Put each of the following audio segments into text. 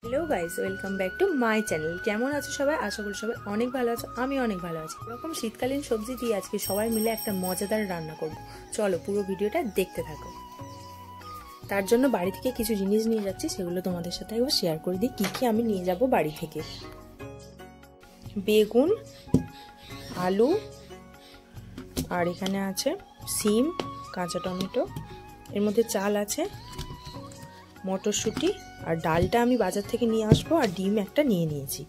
Hello guys, welcome back to my channel. কেমন আছো সবাই? আশা করি সবাই অনেক ভালো আছো। আমি অনেক ভালো আছি। এরকম শীতকালীন সবজি দিয়ে আজকে সবাই মিলে একটা মজাদার রান্না করব। চলো পুরো ভিডিওটা দেখতে থাকো। তার জন্য বাড়ি থেকে কিছু জিনিস নিয়ে যাচ্ছি, সেগুলো তোমাদের সাথে একবার শেয়ার করে দিই কী কী আমি নিয়ে যাব বাড়ি থেকে। বেগুন, আলু, আর এখানে আছে সিম, কাঁচা টমেটো, এর মধ্যে চাল আছে, মটরশুঁটি, আর ডালটা আমি বাজার থেকে নিয়ে আসবো, আর ডিম একটা নিয়ে নিয়েছি।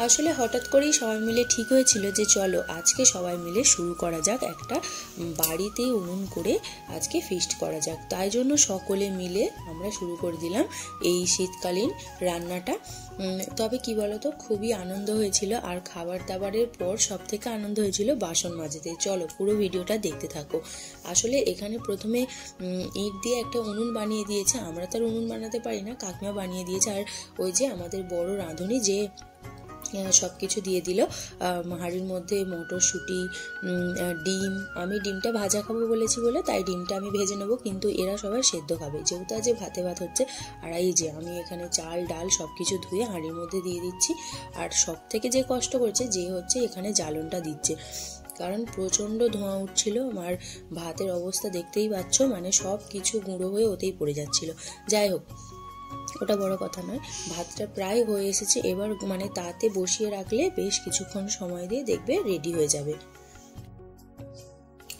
আসলে হঠাৎ করেই সবাই মিলে ঠিক হয়েছিল যে চলো আজকে সবাই মিলে শুরু করা যাক, একটা বাড়িতেই উনুন করে আজকে ফিস্ট করা যাক। তাই জন্য সকলে মিলে আমরা শুরু করে দিলাম এই শীতকালীন রান্নাটা। তবে কি বলতো, খুবই আনন্দ হয়েছিল। আর খাবার দাবারের পর সব থেকে আনন্দ হয়েছিল বাসন মাজতে। চলো পুরো ভিডিওটা দেখতে থাকো। আসলে এখানে প্রথমে ইট দিয়ে একটা উনুন বানিয়ে দিয়েছে। আমরা তো আর উনুন বানাতে পারি না, কাকিমা বানিয়ে দিয়েছে। আর ওই যে আমাদের বড় রাঁধুনি যে সব কিছু দিয়ে দিল হাঁড়ির মধ্যে, মটরশুঁটি, ডিম। আমি ডিমটা ভাজা খাবো বলেছি বলে তাই ডিমটা আমি ভেজে নেবো, কিন্তু এরা সবাই সেদ্ধ খাবে যেহেতু আজ ভাতে ভাত হচ্ছে। আর এই যে আমি এখানে চাল ডাল সব কিছু ধুয়ে হাঁড়ির মধ্যে দিয়ে দিচ্ছি। আর সব থেকে যে কষ্ট করছে যে হচ্ছে এখানে জ্বালনটা দিচ্ছে, কারণ প্রচণ্ড ধোঁয়া উঠছিল। আর ভাতের অবস্থা দেখতেই পাচ্ছ, মানে সব কিছু গুঁড়ো হয়ে ওতেই পড়ে যাচ্ছিল। যাই হোক, ওটা বড় কথা নয়। ভাতটা প্রায় হয়ে এসেছে। এবার মানে তাতে বসিয়ে রাখলে বেশ কিছুক্ষণ সময় দিয়ে দেখবে রেডি হয়ে যাবে।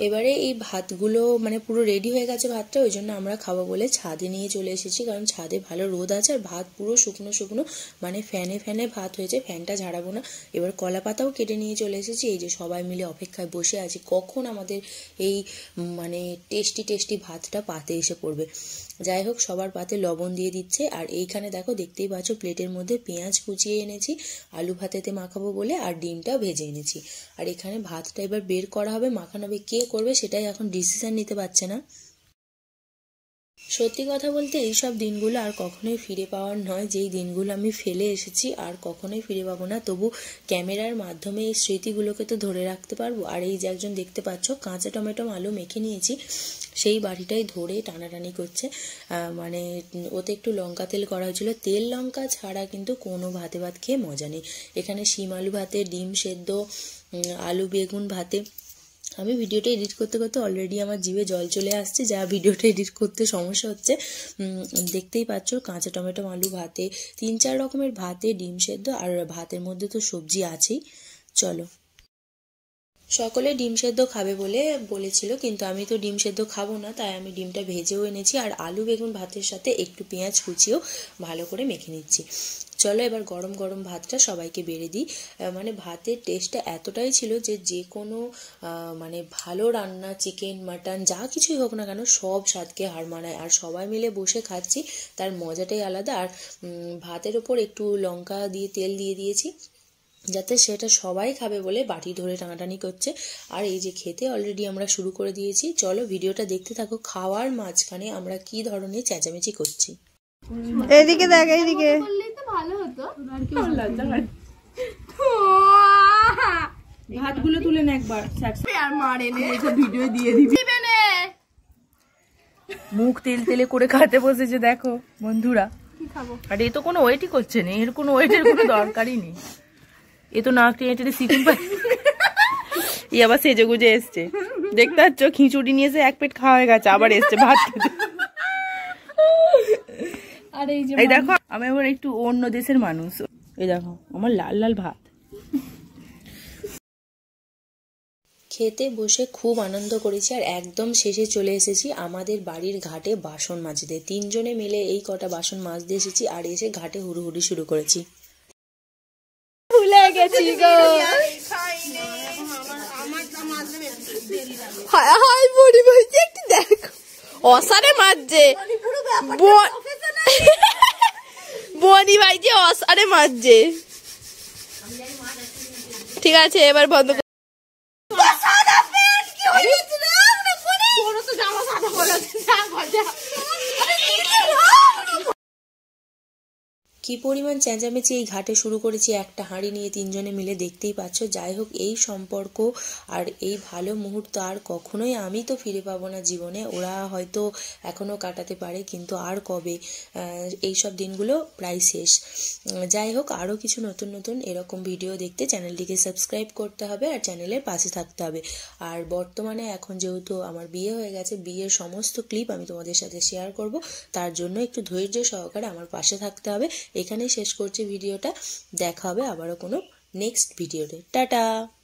এবারে এই ভাতগুলো মানে পুরো রেডি হয়ে গেছে ভাতটা, ওই জন্য আমরা খাবো বলে ছাদে নিয়ে চলে এসেছি, কারণ ছাদে ভালো রোদ আছে। আর ভাত পুরো শুকনো শুকনো, মানে ফ্যানে ফ্যানে ভাত হয়েছে, ফ্যানটা ঝাড়াবো না। এবার কলা পাতাও কেটে নিয়ে চলে এসেছি। এই যে সবাই মিলে অপেক্ষায় বসে আছি কখন আমাদের এই মানে টেস্টি টেস্টি ভাতটা পাতে এসে পড়বে। যাই হোক, সবার পাতে লবণ দিয়ে দিচ্ছে। আর এইখানে দেখো, দেখতেই পাচ্ছ প্লেটের মধ্যে পেঁয়াজ কুচিয়ে এনেছি আলু ভাতেতে মাখাবো বলে, আর ডিমটাও ভেজে এনেছি। আর এখানে ভাতটা এবার বের করা হবে, মাখানো হবে। কে করবে সেটাই এখন ডিসিশন নিতে পারছে না। সত্যি কথা বলতে এইসব দিনগুলো আর কখনোই ফিরে পাওয়ার নয়। যেই দিনগুলো আমি ফেলে এসেছি আর কখনোই ফিরে পাবো না, তবু ক্যামেরার মাধ্যমে এই স্মৃতিগুলোকে তো ধরে রাখতে পারবো। আর এই যে একজন দেখতে পাচ্ছ কাঁচা টমেটো আলু মেখে নিয়েছি, সেই বাটিটাই ধরে টানাটানি করছে। মানে ওতে একটু লঙ্কা তেল করা হয়েছিল। তেল লঙ্কা ছাড়া কিন্তু কোনো ভাতে ভাত খেয়ে মজা নেই। এখানে শিম আলু ভাতে, ডিম সেদ্ধ, আলু বেগুন ভাতে। আমি ভিডিওটা এডিট করতে করতে অলরেডি আমার জিভে জল চলে আসছে, যা ভিডিওটা এডিট করতে সমস্যা হচ্ছে। দেখতেই পাচ্ছ কাঁচা টমেটো আলু ভাতে, 3-4 রকমের ভাতে, ডিম সেদ্ধ, আর ভাতের মধ্যে তো সবজি আছেই। চলো, সকলে ডিম সেদ্ধ খাবে বলে বলেছিল, কিন্তু আমি তো ডিম সেদ্ধ খাবো না, তাই আমি ডিমটা ভেজেও এনেছি। আর আলু বেগুন ভাতের সাথে একটু পেঁয়াজ কুচিয়েও ভালো করে মেখে নিচ্ছি। চলো এবার গরম গরম ভাতটা সবাইকে বেড়ে দিই। মানে ভাতের টেস্টটা এতটাই ছিল যে যে কোনো মানে ভালো রান্না, চিকেন মাটন যা কিছুই হোক না কেন, সব স্বাদকে হার মানায়। আর সবাই মিলে বসে খাচ্ছি, তার মজাটাই আলাদা। আর ভাতের ওপর একটু লঙ্কা দিয়ে তেল দিয়ে দিয়েছি, যাতে সেটা সবাই খাবে বলে বাটি ধরে টানাটানি করছে। আর এই যে খেতে অলরেডি আমরা শুরু করে দিয়েছি। চলো ভিডিওটা দেখতে থাকো। খাওয়ার মাঝখানে আমরা কি ধরনের চেঁচামেচি করছি। এইদিকে দেখ, এইদিকে ভাতগুলো তুলে নে একবার, ভিডিও দিয়ে দিবি। মুখ তেল তেলে করে খেতে বসেছে দেখো বন্ধুরা। আর এ তো কোনো ওয়েটই করছে না, এর কোনো ওয়েটের কোনো দরকারই নেই। এ তো নাক টেনে টেনে সিকুন পাই। ই আবার সেজে গুজে এসছে, দেখতে পাচ্ছ খিচুড়ি নিয়ে এসে এক পেট খাওয়া হয়ে গেছে, আবার এসছে ভাত খেতে। আর এই দেখো, আমি আবার একটু অন্য দেশের মানুষ। এই দেখো আমার লাল লাল ভাত। খেতে বসে খুব আনন্দ করেছি। আর একদম শেষে চলে এসেছি আমাদের বাড়ির ঘাটে বাসন মাজতে। 3 জনে মিলে এই কটা বাসন মাজতে এসেছি, আর এসে ঘাটে হুড়ুহুড়ি শুরু করেছি। ভুলে গেছি গো। হাই বড়ি ভাইজি, একটু দেখো অসারে মাজছে বনি ভাইজি, অসারে মাজছে। ঠিক আছে এবার বন্ধ। কি পরিমাণ চেঁচামেচি এই ঘাটে শুরু করেছি একটা হাঁড়ি নিয়ে তিনজনে মিলে, দেখতেই পাচ্ছ। যাই হোক, এই সম্পর্ক আর এই ভালো মুহূর্ত আর কখনোই আমি তো ফিরে পাবো না জীবনে। ওরা হয়তো এখনও কাটাতে পারে, কিন্তু আর কবে, এই সব দিনগুলো প্রায় শেষ। যাই হোক, আরও কিছু নতুন নতুন এরকম ভিডিও দেখতে চ্যানেলটিকে সাবস্ক্রাইব করতে হবে আর চ্যানেলের পাশে থাকতে হবে। আর বর্তমানে এখন যেহেতু আমার বিয়ে হয়ে গেছে, বিয়ের সমস্ত ক্লিপ আমি তোমাদের সাথে শেয়ার করব, তার জন্য একটু ধৈর্য সহকারে আমার পাশে থাকতে হবে। এখানেই শেষ করছি ভিডিওটা, দেখা হবে আবারও কোনো নেক্সট ভিডিওতে। টাটা।